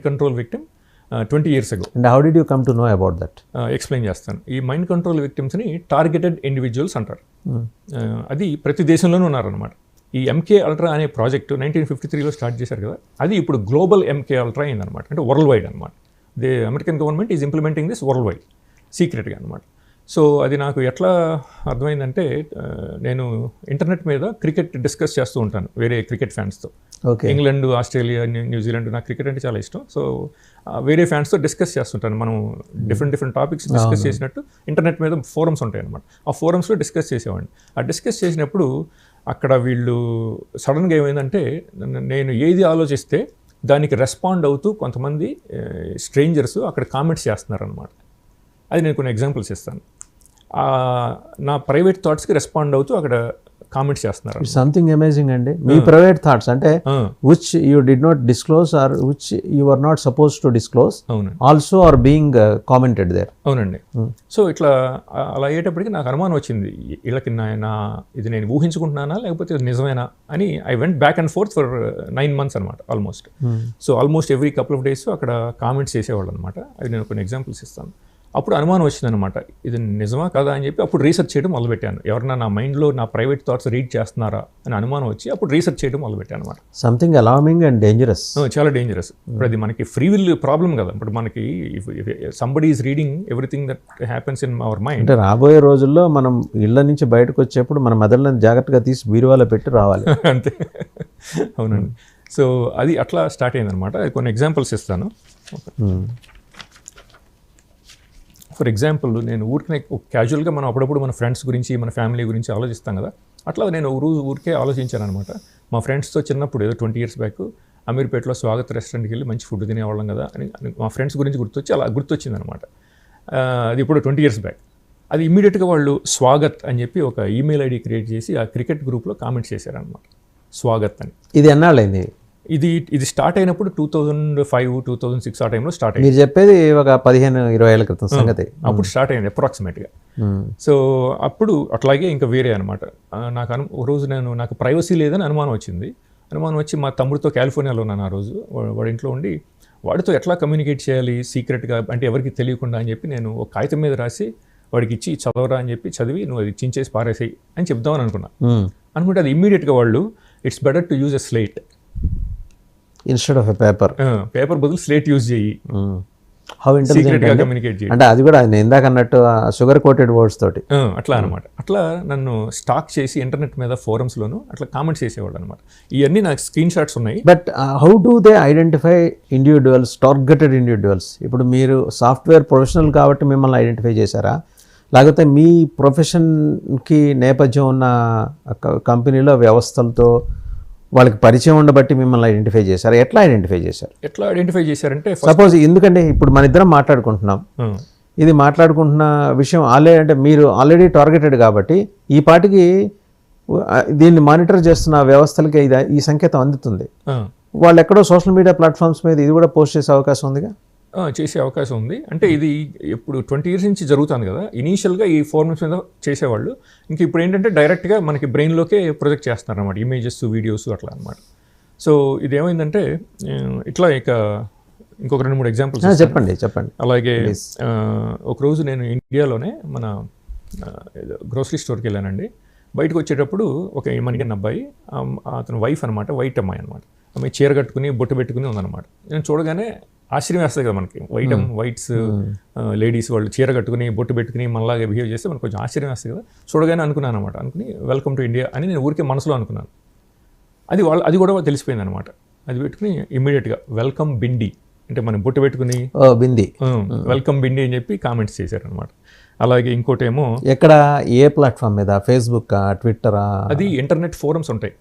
Control victim 20 years ago. And how did you come to know about that? Explain చేస్తాను. ఈ mind control విక్టిమ్స్ని targeted individuals అంటారు. అది ప్రతి దేశంలోనూ ఉన్నారనమాట. ఈ ఎంకే అల్ట్రా అనే ప్రాజెక్టు 1953లో స్టార్ట్ చేశారు కదా, అది ఇప్పుడు గ్లోబల్ ఎంకే అల్ట్రా అయిందనమాట. అంటే వరల్డ్ వైడ్ అనమాట. American government is implementing this world wide సీక్రెట్గా అనమాట. సో అది నాకు ఎట్లా అర్థమైందంటే, నేను ఇంటర్నెట్ మీద క్రికెట్ డిస్కస్ చేస్తూ ఉంటాను వేరే క్రికెట్ ఫ్యాన్స్తో. ఇంగ్లాండ్, ఆస్ట్రేలియా, న్యూజిలాండ్, నాకు క్రికెట్ అంటే చాలా ఇష్టం. సో వేరే ఫ్యాన్స్తో డిస్కస్ చేస్తుంటాను. మనం డిఫరెంట్ టాపిక్స్ డిస్కస్ చేసినట్టు ఇంటర్నెట్ మీద ఫోరమ్స్ ఉంటాయి అనమాట. ఆ ఫోరమ్స్లో డిస్కస్ చేసేవాడిని. ఆ డిస్కస్ చేసినప్పుడు అక్కడ వీళ్ళు సడన్గా ఏమైందంటే, నేను ఏది ఆలోచిస్తే దానికి రెస్పాండ్ అవుతూ కొంతమంది స్ట్రేంజర్స్ అక్కడ కామెంట్స్ చేస్తున్నారనమాట. అది నేను కొన్ని ఎగ్జాంపుల్స్ ఇస్తాను. నా ప్రైవేట్ థాట్స్కి రెస్పాండ్ అవుతూ అక్కడ కామెంట్స్ చేస్తున్నారు. సంథింగ్ అమేజింగ్ అండి. మీ ప్రైవేట్ థాట్స్ అంటే which you did not disclose or which you are not suppose to disclose also are being commented there. అవునండి. సో ఇట్లా అలా అయ్యేటప్పటికి నాకు అనుమానం వచ్చింది, వీళ్ళకి ఇది నేను ఊహించుకుంటున్నానా లేకపోతే ఇది నిజమేనా అని. I went back and fourth for 9 months అనమాట almost. So almost every couple of days అక్కడ కామెంట్స్ చేసేవాళ్ళు అనమాట. అది నేను కొన్ని ఎగ్జాంపుల్స్ ఇస్తాను. అప్పుడు అనుమానం వచ్చిందనమాట, ఇది నిజమా కదా అని చెప్పి అప్పుడు రీసెర్చ్ చేయడం మొదలుపెట్టాను. ఎవరన్నా నా మైండ్లో నా ప్రైవేట్ థాట్స్ రీడ్ చేస్తున్నారా అని అనుమానం వచ్చి అప్పుడు రీసెర్చ్ చేయడం మొదలుపెట్టాను అనమాట. Something alarming and dangerous. చాలా డేంజరస్. ఇప్పుడు అది మనకి ఫ్రీ విల్ ప్రాబ్లం కదా. ఇప్పుడు మనకి somebody is reading everything that happens in our mind. అంటే రాబోయే రోజుల్లో మనం ఇళ్ళ నుంచి బయటకు వచ్చేప్పుడు మన మెదడులను జాగ్రత్తగా తీసి బీరువాలో పెట్టి రావాలి. అంతే. అవునండి. సో అది అట్లా స్టార్ట్ అయిందనమాట. కొన్ని ఎగ్జాంపుల్స్ ఇస్తాను. ఫర్ ఎగ్జాంపుల్, నేను ఊరికే క్యాజువల్గా మనం అప్పుడప్పుడు మన ఫ్రెండ్స్ గురించి, మన ఫ్యామిలీ గురించి ఆలోచిస్తాం కదా. అట్లా నేను ఊరికే ఆలోచించాను అనమాట. మా ఫ్రెండ్స్తో చిన్నప్పుడు ఏదో 20 years బ్యాక్ అమీర్పేటలో స్వాగత్ రెస్టారెంట్కి వెళ్ళి మంచి ఫుడ్ తినేవాళ్ళం కదా అని మా ఫ్రెండ్స్ గురించి గుర్తొచ్చి అలా గుర్తొచ్చింది అనమాట. అది ఇప్పుడు 20 years బ్యాక్. అది ఇమ్మీడియట్గా వాళ్ళు స్వాగత్ అని చెప్పి ఒక ఈమెయిల్ ఐడి క్రియేట్ చేసి ఆ క్రికెట్ గ్రూప్లో కామెంట్స్ చేశారనమాట, స్వాగత్ అని. ఇది ఎన్నాళ్ళైంది? ఇది స్టార్ట్ అయినప్పుడు 2005, 2006 ఆ టైంలో స్టార్ట్ అయింది. మీరు చెప్పేది ఒక 15-20 ఏళ్ళ క్రితం సంగతి. అప్పుడు స్టార్ట్ అయింది అప్రాక్సిమేట్గా. సో అప్పుడు అట్లాగే ఇంకా వేరే అనమాట. ఒక రోజు నాకు ప్రైవసీ లేదని అనుమానం వచ్చింది. అనుమానం వచ్చి మా తమ్ముడితో కాలిఫోర్నియాలో ఉన్నాను ఆ రోజు. వాడి ఇంట్లో ఉండి వాడితో ఎట్లా కమ్యూనికేట్ చేయాలి సీక్రెట్గా, అంటే ఎవరికి తెలియకుండా అని చెప్పి నేను ఒక కాగితం మీద రాసి వాడికి ఇచ్చి చదవరా అని చెప్పి చదివి నువ్వు అది చించేసి పారేసాయి అని చెప్దామని అనుకుంటే అది ఇమ్మీడియట్గా వాళ్ళు it's better to use a slate instead of a paper బదులు స్లేట్ యూజ్ చేయి. హౌ ఇంటెలిజెంట్ కమ్యూనికేట్ చేయి. అంటే అది కూడా నేను ఇందాక అన్నట్టు షుగర్ కోటెడ్ వర్డ్స్ తోటి అట్లా అనమాట. అట్లా నన్ను స్టాక్ చేసి ఇంటర్నెట్ మీద ఫోరమ్స్లోను అట్లా కామెంట్స్ చేసేవాళ్ళు అనమాట. ఇవన్నీ నాకు స్క్రీన్ షాట్స్ ఉన్నాయి. But how do they identify individuals, targeted individuals? ఇప్పుడు మీరు సాఫ్ట్వేర్ ప్రొఫెషనల్ కాబట్టి మిమ్మల్ని ఐడెంటిఫై చేశారా, లేకపోతే మీ ప్రొఫెషన్కి నేపథ్యం ఉన్న కంపెనీలో వ్యవస్థలతో వాళ్ళకి పరిచయం ఉండబట్టి మిమ్మల్ని ఐడెంటిఫై చేశారు? ఎట్లా ఐడెంటిఫై చేశారంటే సపోజ్, ఎందుకంటే ఇప్పుడు మన ఇద్దరం మాట్లాడుకుంటున్నాం, ఇది మాట్లాడుకుంటున్న విషయం అంటే మీరు ఆల్రెడీ టార్గెటెడ్ కాబట్టి ఈ పాటికి దీన్ని మానిటర్ చేస్తున్న వ్యవస్థలకి ఈ సంకేతం అందుతుంది. వాళ్ళు ఎక్కడో సోషల్ మీడియా ప్లాట్ఫామ్స్ మీద ఇది కూడా పోస్ట్ చేసే అవకాశం ఉందిగా? చేసే అవకాశం ఉంది. అంటే ఇది ఇప్పుడు 20 years నుంచి జరుగుతుంది కదా. ఇనీషియల్గా ఈ ఫోరమ్స్ మీద చేసేవాళ్ళు. ఇంక ఇప్పుడు ఏంటంటే డైరెక్ట్గా మనకి బ్రెయిన్లోకే ప్రొజెక్ట్ చేస్తున్నారు అనమాట, ఇమేజెస్, వీడియోస్ అట్లా అనమాట. సో ఇదేమైందంటే ఇట్లా ఇంకొక 2-3 ఎగ్జాంపుల్స్ చెప్పండి. అలాగే ఒకరోజు నేను ఇండియాలోనే మన గ్రోసరీ స్టోర్కి వెళ్ళానండి. బయటకు వచ్చేటప్పుడు ఒక మనకి అబ్బాయి, అతను వైఫ్ అనమాట, వైట్ అమ్మాయి అనమాట. ఆమె చీర కట్టుకుని బొట్టు పెట్టుకుని ఉందన్నమాట. నేను చూడగానే ఆశ్చర్యం వేస్తుంది కదా మనకి, వైట్స్ లేడీస్ వాళ్ళు చీర కట్టుకుని బొట్టు పెట్టుకుని మనలాగా బిహేవ్ చేస్తే మనకు కొంచెం ఆశ్చర్యం వేస్తుంది కదా. చూడగానే అనుకున్నాను అనమాట, అనుకుని వెల్కమ్ టు ఇండియా అని నేను ఊరికే మనసులో అనుకున్నాను. అది కూడా తెలిసిపోయింది అనమాట. అది పెట్టుకుని ఇమ్మీడియట్గా వెల్కమ్ బిండి అంటే మనం బొట్టు పెట్టుకుని బింది వెల్కమ్ బిండి అని చెప్పి కామెంట్స్ చేశారనమాట. అలాగే ఇంకోటేమో ఎక్కడ, ఏ ప్లాట్ఫామ్ మీద, ఫేస్బుక్, ట్విట్టరా? అది ఇంటర్నెట్ ఫోరమ్స్ ఉంటాయి.